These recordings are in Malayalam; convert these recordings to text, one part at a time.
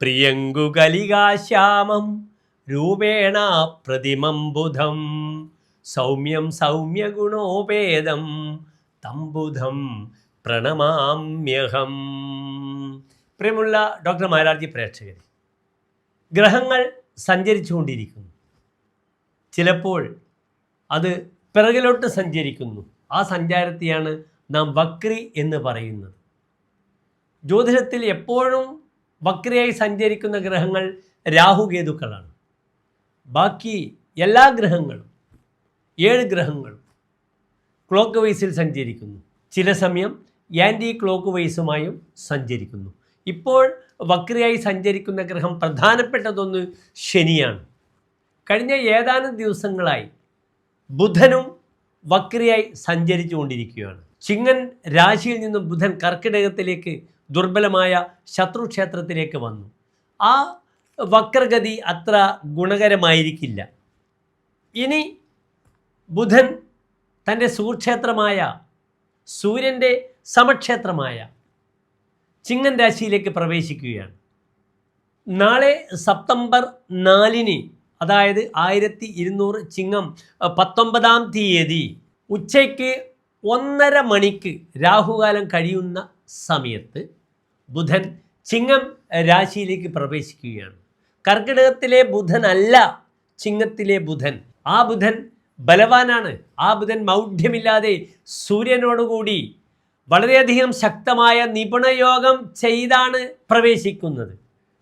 പ്രിയങ്കുകലികാശ്യാമം രൂപേണ പ്രതിമം ബുധം സൗമ്യം സൗമ്യഗുണോപേതം തം ബുധം പ്രണമാമ്യഹം. പ്രിയമുള്ള ഡോക്ടർ മാരാർജി പ്രേക്ഷകർ, ഗ്രഹങ്ങൾ സഞ്ചരിച്ചുകൊണ്ടിരിക്കുന്നു. ചിലപ്പോൾ അത് പിറകിലോട്ട് സഞ്ചരിക്കുന്നു. ആ സഞ്ചാരത്തെയാണ് നാം വക്രി എന്ന് പറയുന്നത്. ജ്യോതിഷത്തിൽ എപ്പോഴും വക്രിയായി സഞ്ചരിക്കുന്ന ഗ്രഹങ്ങൾ രാഹുകേതുക്കളാണ്. ബാക്കി എല്ലാ ഗ്രഹങ്ങളും 7 ഗ്രഹങ്ങളും ക്ലോക്ക് വൈസിൽ സഞ്ചരിക്കുന്നു. ചില സമയം ആൻറ്റി ക്ലോക്ക് വൈസുമായും സഞ്ചരിക്കുന്നു. ഇപ്പോൾ വക്രിയായി സഞ്ചരിക്കുന്ന ഗ്രഹം പ്രധാനപ്പെട്ടതൊന്ന് ശനിയാണ്. കഴിഞ്ഞ ഏതാനും ദിവസങ്ങളായി ബുധനും വക്രിയായി സഞ്ചരിച്ചു കൊണ്ടിരിക്കുകയാണ്. ചിങ്ങൻ രാശിയിൽ നിന്നും ബുധൻ കർക്കിടകത്തിലേക്ക് ദുർബലമായ ശത്രുക്ഷേത്രത്തിലേക്ക് വന്നു. ആ വക്രഗതി അത്ര ഗുണകരമായിരിക്കില്ല. ഇനി ബുധൻ തൻ്റെ സുക്ഷേത്രമായ സൂര്യൻ്റെ സമക്ഷേത്രമായ ചിങ്ങൻ രാശിയിലേക്ക് പ്രവേശിക്കുകയാണ്. നാളെ സെപ്റ്റംബർ 4 അതായത് 1200 ചിങ്ങം 19-ാം തീയതി ഉച്ചയ്ക്ക് 1:30 മണിക്ക് രാഹുകാലം കഴിയുന്ന സമയത്ത് ബുധൻ ചിങ്ങം രാശിയിലേക്ക് പ്രവേശിക്കുകയാണ്. കർക്കിടകത്തിലെ ബുധനല്ല ചിങ്ങത്തിലെ ബുധൻ. ആ ബുധൻ ബലവാനാണ്. ആ ബുധൻ മൗഢ്യമില്ലാതെ സൂര്യനോടുകൂടി വളരെയധികം ശക്തമായ നിപുണയോഗം ചെയ്താണ് പ്രവേശിക്കുന്നത്.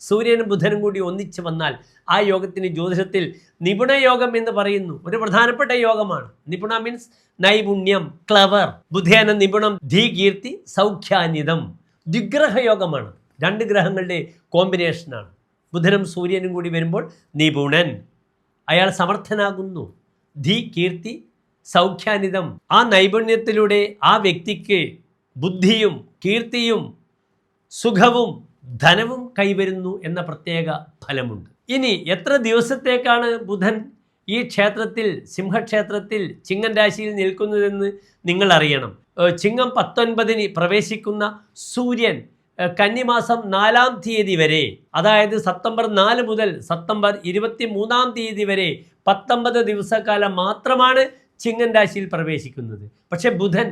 സൂര്യനും ബുധനും കൂടി ഒന്നിച്ചു വന്നാൽ ആ യോഗത്തിന് ജ്യോതിഷത്തിൽ നിപുണയോഗം എന്ന് പറയുന്നു. ഒരു പ്രധാനപ്പെട്ട യോഗമാണ്. നിപുണ മീൻസ് നൈപുണ്യം, ക്ലവർ. ബുധേന നിപുണം ധീ കീർത്തി സൗഖ്യാനിതം. ദ്വിഗ്രഹയോഗമാണ്. 2 ഗ്രഹങ്ങളുടെ കോമ്പിനേഷനാണ്. ബുധനും സൂര്യനും കൂടി വരുമ്പോൾ നിപുണൻ, അയാൾ സമർത്ഥനാകുന്നു. ധീ കീർത്തി സൗഖ്യാനിതം. ആ നൈപുണ്യത്തിലൂടെ ആ വ്യക്തിക്ക് ബുദ്ധിയും കീർത്തിയും സുഖവും ധനവും കൈവരുന്നു എന്ന പ്രത്യേക ഫലമുണ്ട്. ഇനി എത്ര ദിവസത്തേക്കാണ് ബുധൻ ഈ ക്ഷേത്രത്തിൽ, സിംഹക്ഷേത്രത്തിൽ ചിങ്ങൻ രാശിയിൽ നിൽക്കുന്നതെന്ന് നിങ്ങൾ അറിയണം. ചിങ്ങം 19 പ്രവേശിക്കുന്ന സൂര്യൻ കന്നിമാസം 4-ാം തീയതി വരെ, അതായത് സെപ്റ്റംബർ 4 മുതൽ സെപ്റ്റംബർ 23-ാം തീയതി വരെ 19 ദിവസക്കാലം മാത്രമാണ് ചിങ്ങൻ രാശിയിൽ പ്രവേശിക്കുന്നത്. പക്ഷേ ബുധൻ,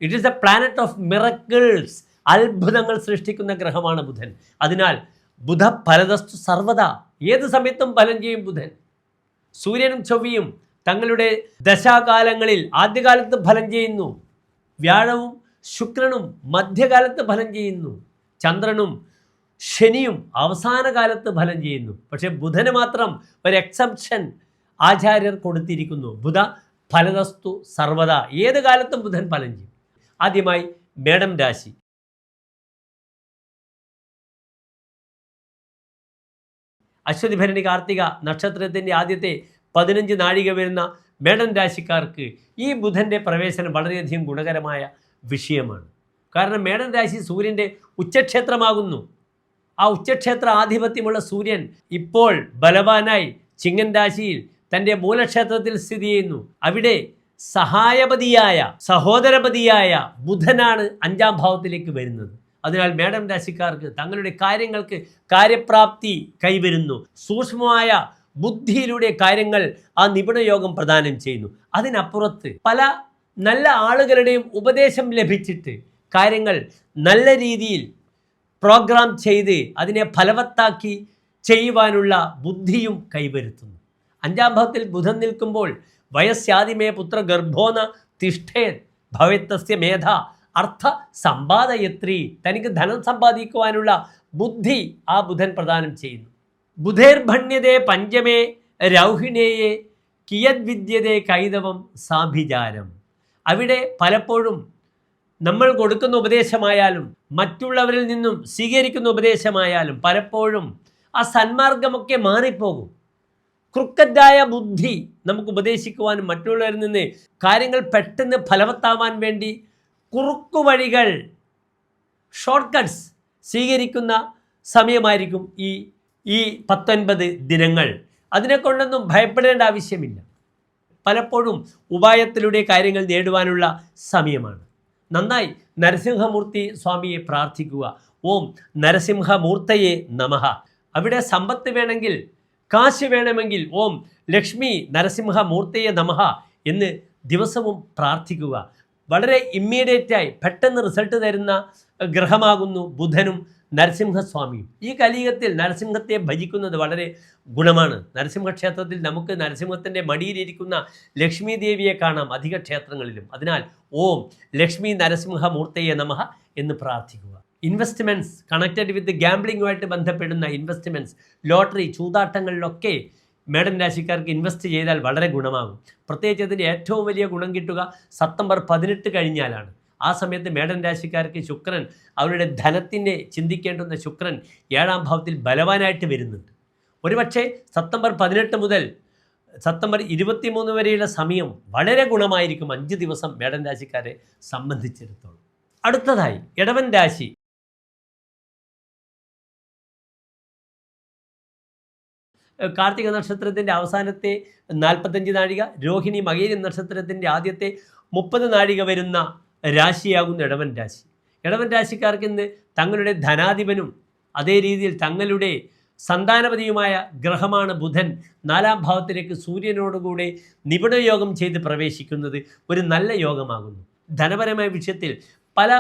it is A planet of miracles. അത്ഭുതങ്ങൾ സൃഷ്ടിക്കുന്ന ഗ്രഹമാണ് ബുധൻ. അതിനാൽ ബുധ ഫലദസ്തു സർവദാ, ഏത് സമയത്തും ഫലം ചെയ്യും ബുധൻ. സൂര്യനും ചൊവ്വയും തങ്ങളുടെ ദശാകാലങ്ങളിൽ ആദ്യകാലത്ത് ഫലം ചെയ്യുന്നു. വ്യാഴവും ശുക്രനും മധ്യകാലത്ത് ഫലം ചെയ്യുന്നു. ചന്ദ്രനും ശനിയും അവസാന കാലത്ത് ഫലം ചെയ്യുന്നു. പക്ഷേ ബുധന് മാത്രം ഒരു എക്സെപ്ഷൻ ആചാര്യർ കൊടുത്തിരിക്കുന്നു. ബുധ ഫലദസ്തു സർവദാ, ഏത് കാലത്തും ബുധൻ ഫലം ചെയ്യും. ആദ്യമായി മേടം രാശി. അശ്വതി ഭരണി കാർത്തിക നക്ഷത്രത്തിൻ്റെ ആദ്യത്തെ 15 നാഴിക വരുന്ന മേടൻ രാശിക്കാർക്ക് ഈ ബുധൻ്റെ പ്രവേശനം വളരെയധികം ഗുണകരമായ വിഷയമാണ്. കാരണം മേടൻ രാശി സൂര്യൻ്റെ ഉച്ചക്ഷേത്രമാകുന്നു. ആ ഉച്ചക്ഷേത്ര ആധിപത്യമുള്ള സൂര്യൻ ഇപ്പോൾ ബലവാനായി ചിങ്ങൻ രാശിയിൽ തൻ്റെ മൂലക്ഷേത്രത്തിൽ സ്ഥിതി ചെയ്യുന്നു. അവിടെ സഹായപതിയായ, സഹോദരപതിയായ ബുധനാണ് 5-ാം ഭാവത്തിലേക്ക് വരുന്നത്. അതിനാൽ മേടം രാശിക്കാർക്ക് തങ്ങളുടെ കാര്യങ്ങൾക്ക് കാര്യപ്രാപ്തി കൈവരുന്നു. സൂക്ഷ്മമായ ബുദ്ധിയിലൂടെ കാര്യങ്ങൾ ആ നിപുണയോഗം പ്രദാനം ചെയ്യുന്നു. അതിനപ്പുറത്ത് പല നല്ല ആളുകളുടെയും ഉപദേശം ലഭിച്ചിട്ട് കാര്യങ്ങൾ നല്ല രീതിയിൽ പ്രോഗ്രാം ചെയ്ത് അതിനെ ഫലവത്താക്കി ചെയ്യുവാനുള്ള ബുദ്ധിയും കൈവരുത്തുന്നു. 5-ാം ഭാവത്തിൽ ബുധൻ നിൽക്കുമ്പോൾ വയസ്യാദിമേ പുത്ര ഗർഭോന തിഷ്ഠേത് ഭവേത്തസ്യ മേധ അർത്ഥ സമ്പാദയത്രി. തനിക്ക് ധനം സമ്പാദിക്കുവാനുള്ള ബുദ്ധി ആ ബുധൻ പ്രദാനം ചെയ്യുന്നു. ബുധേർഭണ്യതേ പഞ്ചമേ രൗഹിണേയെ കിയത് വിദ്യതേ കൈതവം സാഭിചാരം. അവിടെ പലപ്പോഴും നമ്മൾ കൊടുക്കുന്ന ഉപദേശമായാലും മറ്റുള്ളവരിൽ നിന്നും സ്വീകരിക്കുന്ന ഉപദേശമായാലും പലപ്പോഴും ആ സന്മാർഗമൊക്കെ മാറിപ്പോകും. ക്രുക്കറ്റായ ബുദ്ധി നമുക്ക് ഉപദേശിക്കുവാനും മറ്റുള്ളവരിൽ നിന്ന് കാര്യങ്ങൾ പെട്ടെന്ന് ഫലവത്താവാൻ വേണ്ടി കുറുക്കുവഴികൾ, ഷോർട്ട് കട്ട്സ് സ്വീകരിക്കുന്ന സമയമായിരിക്കും ഈ 19 ദിനങ്ങൾ. അതിനെക്കൊണ്ടൊന്നും ഭയപ്പെടേണ്ട ആവശ്യമില്ല. പലപ്പോഴും ഉപായത്തിലൂടെ കാര്യങ്ങൾ നേടുവാനുള്ള സമയമാണ്. നന്നായി നരസിംഹമൂർത്തി സ്വാമിയെ പ്രാർത്ഥിക്കുക. ഓം നരസിംഹമൂർത്തയെ നമഃ. അവിടെ സമ്പത്ത് വേണമെങ്കിൽ, കാശ് വേണമെങ്കിൽ ഓം ലക്ഷ്മി നരസിംഹ മൂർത്തയെ നമഃ എന്ന് ദിവസവും പ്രാർത്ഥിക്കുക. വളരെ ഇമ്മീഡിയറ്റായി പെട്ടെന്ന് റിസൾട്ട് തരുന്ന ഗ്രഹമാകുന്നു ബുധനും നരസിംഹസ്വാമിയും. ഈ കലിയുഗത്തിൽ നരസിംഹത്തെ ഭജിക്കുന്നത് വളരെ ഗുണമാണ്. നരസിംഹക്ഷേത്രത്തിൽ നമുക്ക് നരസിംഹത്തിൻ്റെ മടിയിലിരിക്കുന്ന ലക്ഷ്മി ദേവിയെ കാണാം അധിക ക്ഷേത്രങ്ങളിലും. അതിനാൽ ഓം ലക്ഷ്മി നരസിംഹ മൂർത്തയെ നമഃ എന്ന് പ്രാർത്ഥിക്കുക. ഇൻവെസ്റ്റ്മെൻറ്റ്സ് കണക്റ്റഡ് വിത്ത് ഗാംബ്ലിങ്ങുമായിട്ട് ബന്ധപ്പെടുന്ന ഇൻവെസ്റ്റ്മെൻറ്റ്സ്, ലോട്ടറി, ചൂതാട്ടങ്ങളിലൊക്കെ മേടൻ രാശിക്കാർക്ക് ഇൻവെസ്റ്റ് ചെയ്താൽ വളരെ ഗുണമാകും. പ്രത്യേകിച്ച് അതിൻ്റെ ഏറ്റവും വലിയ ഗുണം കിട്ടുക സെപ്റ്റംബർ 18 കഴിഞ്ഞാലാണ്. ആ സമയത്ത് മേടൻ രാശിക്കാർക്ക് ശുക്രൻ, അവരുടെ ധനത്തിൻ്റെ ചിന്തിക്കേണ്ടുന്ന ശുക്രൻ 7ാം ഭാവത്തിൽ ബലവാനായിട്ട് വരുന്നുണ്ട്. ഒരുപക്ഷെ സെപ്റ്റംബർ 18 മുതൽ സെപ്റ്റംബർ 23 വരെയുള്ള സമയം വളരെ ഗുണമായിരിക്കും 5 ദിവസം മേടൻ രാശിക്കാരെ സംബന്ധിച്ചിടത്തോളം. അടുത്തതായി ഇടവൻ രാശി. കാർത്തിക നക്ഷത്രത്തിൻ്റെ അവസാനത്തെ 45 നാഴിക, രോഹിണി മകയിരം നക്ഷത്രത്തിൻ്റെ ആദ്യത്തെ 30 നാഴിക വരുന്ന രാശിയാകുന്ന ഇടവൻ രാശി. ഇടവൻ രാശിക്കാർക്ക് ഇന്ന് തങ്ങളുടെ ധനാധിപനും അതേ രീതിയിൽ തങ്ങളുടെ സന്താനപതിയുമായ ഗ്രഹമാണ് ബുധൻ 4ാം ഭാവത്തിലേക്ക് സൂര്യനോടുകൂടെ നിപുണയോഗം ചെയ്ത് പ്രവേശിക്കുന്നത് ഒരു നല്ല യോഗമാകുന്നു. ധനപരമായ വിഷയത്തിൽ പല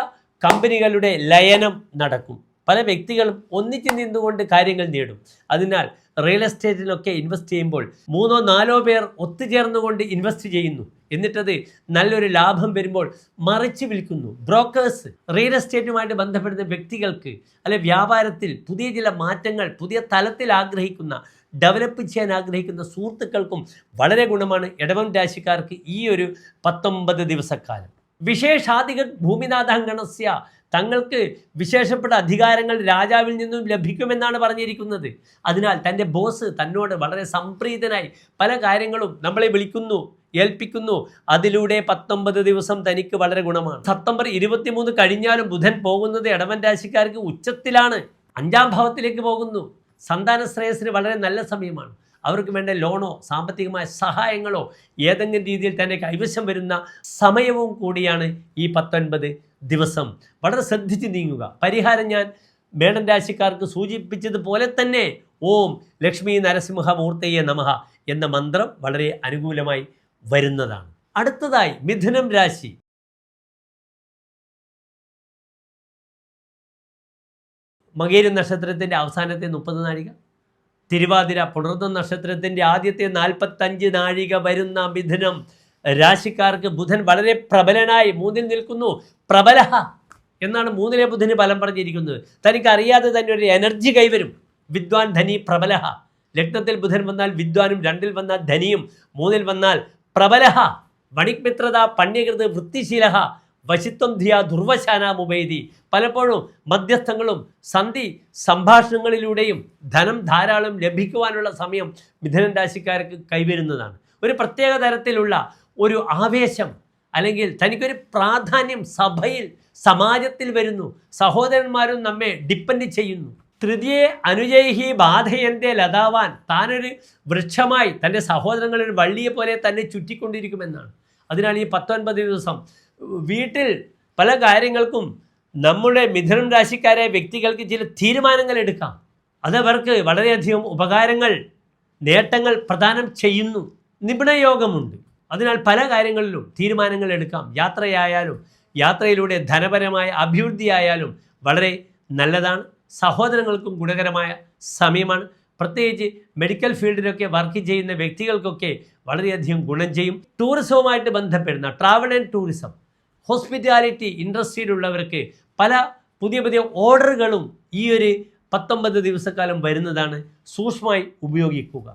കമ്പനികളുടെ ലയനം നടക്കും. പല വ്യക്തികളും ഒന്നിച്ച് നിന്നുകൊണ്ട് കാര്യങ്ങൾ നേടും. അതിനാൽ റിയൽ എസ്റ്റേറ്റിലൊക്കെ ഇൻവെസ്റ്റ് ചെയ്യുമ്പോൾ 3-4 പേർ ഒത്തുചേർന്നുകൊണ്ട് ഇൻവെസ്റ്റ് ചെയ്യുന്നു. എന്നിട്ടത് നല്ലൊരു ലാഭം വരുമ്പോൾ മറിച്ച് വിൽക്കുന്നു. ബ്രോക്കേഴ്സ്, റിയൽ എസ്റ്റേറ്റുമായിട്ട് ബന്ധപ്പെടുന്ന വ്യക്തികൾക്ക് അല്ലെ വ്യാപാരത്തിൽ പുതിയ ചില മാറ്റങ്ങൾ പുതിയ തലത്തിൽ ആഗ്രഹിക്കുന്ന, ഡെവലപ്പ് ചെയ്യാൻ ആഗ്രഹിക്കുന്ന സുഹൃത്തുക്കൾക്കും വളരെ ഗുണമാണ് ഇടവൻ രാശിക്കാർക്ക് ഈ ഒരു 19 ദിവസക്കാലം. വിശേഷാധികൻ ഭൂമിനാഥാങ്കണസ്യ, തങ്ങൾക്ക് വിശേഷപ്പെട്ട അധികാരങ്ങൾ രാജാവിൽ നിന്നും ലഭിക്കുമെന്നാണ് പറഞ്ഞിരിക്കുന്നത്. അതിനാൽ തൻ്റെ ബോസ് തന്നോട് വളരെ സംപ്രീതനായി പല കാര്യങ്ങളും നമ്മളെ വിളിക്കുന്നു, ഏൽപ്പിക്കുന്നു. അതിലൂടെ 19 ദിവസം തനിക്ക് വളരെ ഗുണമാണ്. സെപ്റ്റംബർ 23 കഴിഞ്ഞാലും ബുധൻ പോകുന്നത് ഇടവൻ രാശിക്കാർക്ക് ഉച്ചത്തിലാണ്, 5ാം ഭാവത്തിലേക്ക് പോകുന്നു. സന്താന ശ്രേയസ്സിന് വളരെ നല്ല സമയമാണ്. അവർക്ക് വേണ്ട ലോണോ സാമ്പത്തികമായ സഹായങ്ങളോ ഏതെങ്കിലും രീതിയിൽ തന്നെ കൈവശം വരുന്ന സമയവും കൂടിയാണ് ഈ 19 ദിവസം. വളരെ ശ്രദ്ധിച്ച് നീങ്ങുക. പരിഹാരം ഞാൻ മേടൻ രാശിക്കാർക്ക് സൂചിപ്പിച്ചതുപോലെ തന്നെ ഓം ലക്ഷ്മി നരസിംഹ മൂർത്തയെ നമഃ എന്ന മന്ത്രം വളരെ അനുകൂലമായി വരുന്നതാണ്. അടുത്തതായി മിഥുനം രാശി. മകയിരം നക്ഷത്രത്തിൻ്റെ അവസാനത്തെ 30 നാഴിക, തിരുവാതിര പുണർദം നക്ഷത്രത്തിൻ്റെ ആദ്യത്തെ 45 നാഴിക വരുന്ന മിഥുനം രാശിക്കാർക്ക് ബുധൻ വളരെ പ്രബലനായി 3ൽ നിൽക്കുന്നു. പ്രബലഹ എന്നാണ് 3ലെ ബുധന് ഫലം പറഞ്ഞിരിക്കുന്നത്. തനിക്കറിയാതെ തന്നെ ഒരു എനർജി കൈവരും. വിദ്വാൻ ധനി പ്രബലഹ. ലഗ്നത്തിൽ ബുധൻ വന്നാൽ വിദ്വാനും, 2ൽ വന്നാൽ ധനിയും, 3ൽ വന്നാൽ പ്രബലഹ. വണിക്മിത്രത പണ്യകൃത് വൃത്തിശീലഹ വശിത്വം ധിയ ദുർവശാനാമുപൈതി. പലപ്പോഴും മധ്യസ്ഥങ്ങളും സന്ധി സംഭാഷണങ്ങളിലൂടെയും ധനം ധാരാളം ലഭിക്കുവാനുള്ള സമയം മിഥുനൻ രാശിക്കാർക്ക് കൈവരുന്നതാണ്. ഒരു പ്രത്യേക തരത്തിലുള്ള ഒരു ആവേശം അല്ലെങ്കിൽ തനിക്കൊരു പ്രാധാന്യം സഭയിൽ സമാജത്തിൽ വരുന്നു. സഹോദരന്മാരും നമ്മെ ഡിപ്പെൻഡ് ചെയ്യുന്നു. തൃതീയെ അനുജൈഹി ബാധയന്റെ ലതാവാൻ, താനൊരു വൃക്ഷമായി തൻ്റെ സഹോദരങ്ങളൊരു വള്ളിയെ പോലെ തന്നെ ചുറ്റിക്കൊണ്ടിരിക്കുമെന്നാണ്. അതിനാൽ ഈ 19 ദിവസം വീട്ടിൽ പല കാര്യങ്ങൾക്കും നമ്മുടെ മിഥുനം രാശിക്കാരായ വ്യക്തികൾക്ക് ചില തീരുമാനങ്ങൾ എടുക്കാം. അതവർക്ക് വളരെയധികം ഉപകാരങ്ങൾ, നേട്ടങ്ങൾ പ്രദാനം ചെയ്യുന്നു. നിപുണയോഗമുണ്ട്. അതിനാൽ പല കാര്യങ്ങളിലും തീരുമാനങ്ങൾ എടുക്കാം. യാത്രയായാലും യാത്രയിലൂടെ ധനപരമായ അഭിവൃദ്ധിയായാലും വളരെ നല്ലതാണ്. സഹോദരങ്ങൾക്കും ഗുണകരമായ സമയമാണ്. പ്രത്യേകിച്ച് മെഡിക്കൽ ഫീൽഡിലൊക്കെ വർക്ക് ചെയ്യുന്ന വ്യക്തികൾക്കൊക്കെ വളരെയധികം ഗുണം ചെയ്യും. ടൂറിസവുമായിട്ട് ബന്ധപ്പെടുന്ന ട്രാവൽ ആൻഡ് ടൂറിസം, ഹോസ്പിറ്റാലിറ്റി ഇൻഡസ്ട്രിയിലുള്ളവർക്ക് പല പുതിയ ഓർഡറുകളും ഈ ഒരു 19 ദിവസക്കാലം വരുന്നതാണ്. സൂക്ഷ്മമായി ഉപയോഗിക്കുക.